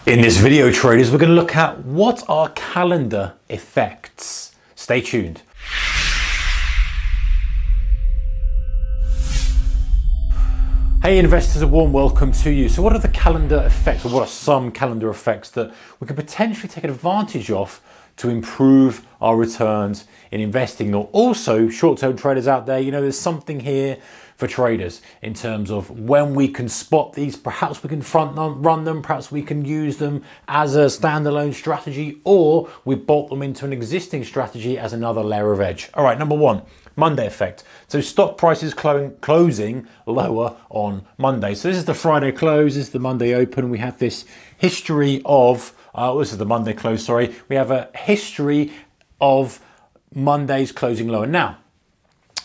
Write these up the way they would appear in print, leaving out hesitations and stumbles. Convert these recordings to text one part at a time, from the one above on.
In this video, traders, we're going to look at what are calendar effects. Stay tuned. Hey investors, a warm welcome to you. So what are the calendar effects, or what are some calendar effects that we can potentially take advantage of to improve our returns in investing? Or also, short-term traders out there, there's something here for traders in terms of when we can spot these. Perhaps we can run them, perhaps we can use them as a standalone strategy, or we bolt them into an existing strategy as another layer of edge. All right, number one, Monday effect. So stock prices closing lower on Monday. So this is the Friday close, this is the Monday open. We have this history of, this is the Monday close, sorry. We have a history of Mondays closing lower. Now,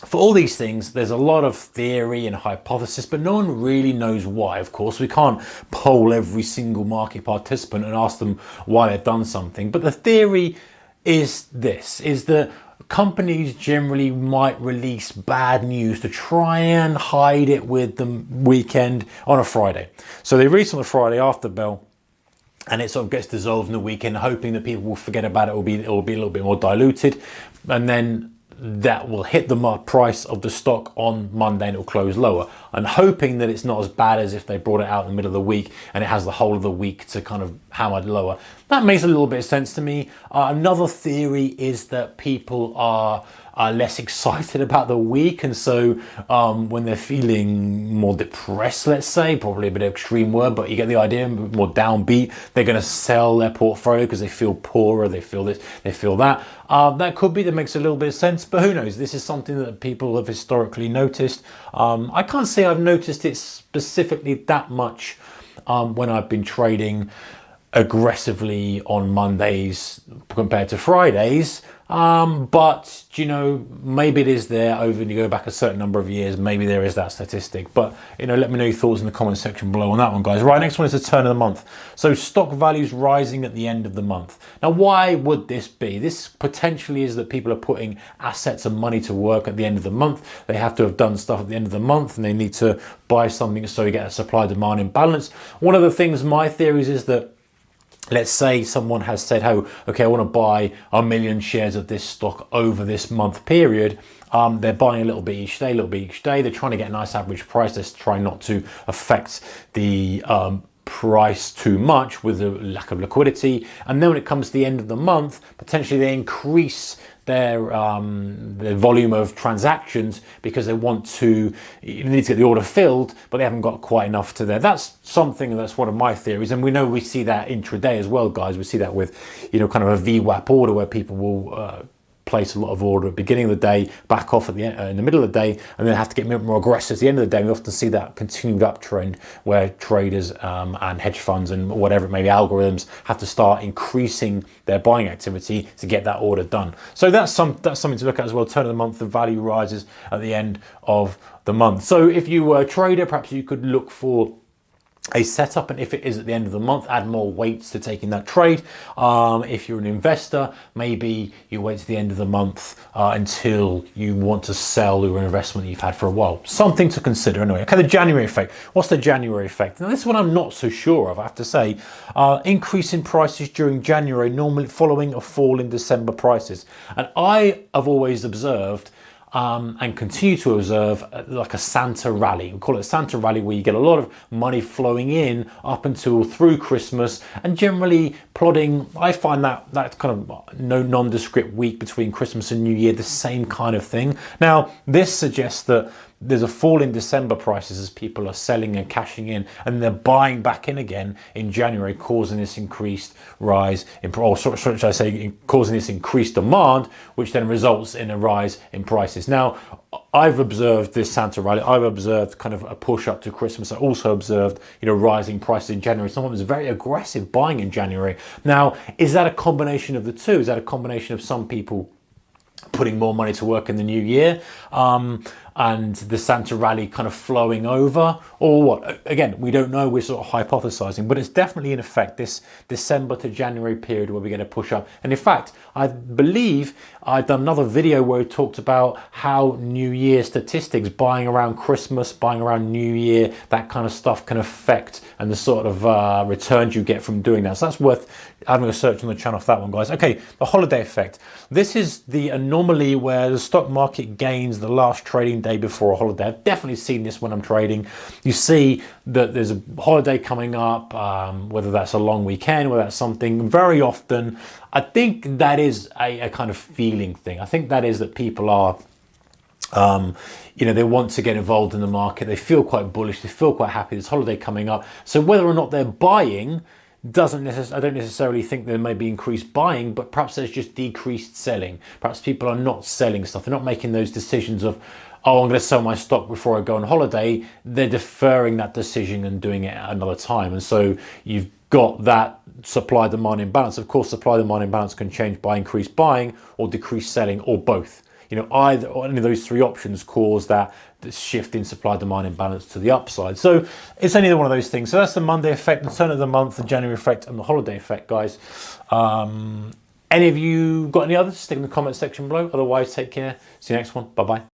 for all these things, there's a lot of theory and hypothesis, but no one really knows why. Of course, we can't poll every single market participant and ask them why they've done something. But the theory is this, is that companies generally might release bad news to try and hide it with the weekend on a Friday. So they release on the Friday after bell, and it sort of gets dissolved in the weekend, hoping that people will forget about it, it will be a little bit more diluted, and then that will hit the price of the stock on Monday and it will close lower, and hoping that it's not as bad as if they brought it out in the middle of the week and it has the whole of the week to kind of hammer lower. That makes a little bit of sense to me. Another theory is that people are less excited about the week, and so when they're feeling more depressed, let's say, probably a bit of extreme word, but you get the idea, more downbeat, they're going to sell their portfolio because they feel poorer, they feel this, they feel that. That could be, that makes a little bit of sense, but who knows? This is something that people have historically noticed. I can't say I've noticed it specifically that much when I've been trading aggressively on Mondays compared to Fridays. But maybe it is there over, when you go back a certain number of years, maybe there is that statistic. But let me know your thoughts in the comment section below on that one, guys. Right, next one is the turn of the month. So stock values rising at the end of the month. Now, why would this be? This potentially is that people are putting assets and money to work at the end of the month. They have to have done stuff at the end of the month, and they need to buy something, so you get a supply-demand imbalance. One of the things, my theories, is that, let's say someone has said, oh, okay, I want to buy 1 million shares of this stock over this month period. They're buying a little bit each day, a little bit each day. They're trying to get a nice average price. They're trying not to affect the price too much with the lack of liquidity. And then when it comes to the end of the month, potentially they increase their volume of transactions because they need to get the order filled, but they haven't got quite enough to there. That's something, that's one of my theories, and we see that intraday as well, guys. We see that with kind of a VWAP order, where people will place a lot of order at the beginning of the day, back off at the end, in the middle of the day, and then have to get more aggressive at the end of the day. We often see that continued uptrend where traders and hedge funds and whatever it may be, algorithms, have to start increasing their buying activity to get that order done. So that's something to look at as well. Turn of the month, the value rises at the end of the month. So if you were a trader, perhaps you could look for a setup, and if it is at the end of the month, add more weights to taking that trade. If you're an investor, maybe you wait to the end of the month until you want to sell your investment that you've had for a while. Something to consider anyway. Okay, the January effect. What's the January effect? Now, this is one I'm not so sure of, I have to say. Increase in prices during January, normally following a fall in December prices. And I have always observed and continue to observe like a Santa rally. We call it a Santa rally, where you get a lot of money flowing in up until through Christmas, and generally plodding. I find that kind of nondescript week between Christmas and New Year the same kind of thing. Now, this suggests that there's a fall in December prices as people are selling and cashing in, and they're buying back in again in January, causing this increased rise in, or should I say, causing this increased demand, which then results in a rise in prices. Now, I've observed this Santa rally. I've observed kind of a push up to Christmas. I also observed, rising prices in January. Someone was very aggressive buying in January. Now, is that a combination of the two? Is that a combination of some people putting more money to work in the new year? and the Santa rally kind of flowing over, or what? Again, we don't know, we're sort of hypothesizing, but it's definitely in effect this December to January period where we get a push up. And in fact, I believe I've done another video where we talked about how New Year statistics, buying around Christmas, buying around New Year, that kind of stuff can affect and the sort of returns you get from doing that. So that's worth having a search on the channel for that one, guys. Okay, the holiday effect. This is the anomaly where the stock market gains the last trading day before a holiday. I've definitely seen this when I'm trading. You see that there's a holiday coming up, whether that's a long weekend, whether that's something. Very often, I think that is a kind of feeling thing. I think that is that people are you know, they want to get involved in the market. They feel quite bullish. They feel quite happy. There's holiday coming up. So whether or not they're buying I don't necessarily think there may be increased buying, but perhaps there's just decreased selling. Perhaps people are not selling stuff. They're not making those decisions of, oh, I'm going to sell my stock before I go on holiday. They're deferring that decision and doing it at another time. And so you've got that supply-demand imbalance. Of course, supply-demand imbalance can change by increased buying or decreased selling, or both. You know, either or any of those three options cause that shift in supply-demand imbalance to the upside. So it's only one of those things. So that's the Monday effect, the turn of the month, the January effect, and the holiday effect, guys. Any of you got any others? Stick in the comment section below. Otherwise, take care. See you next one. Bye-bye.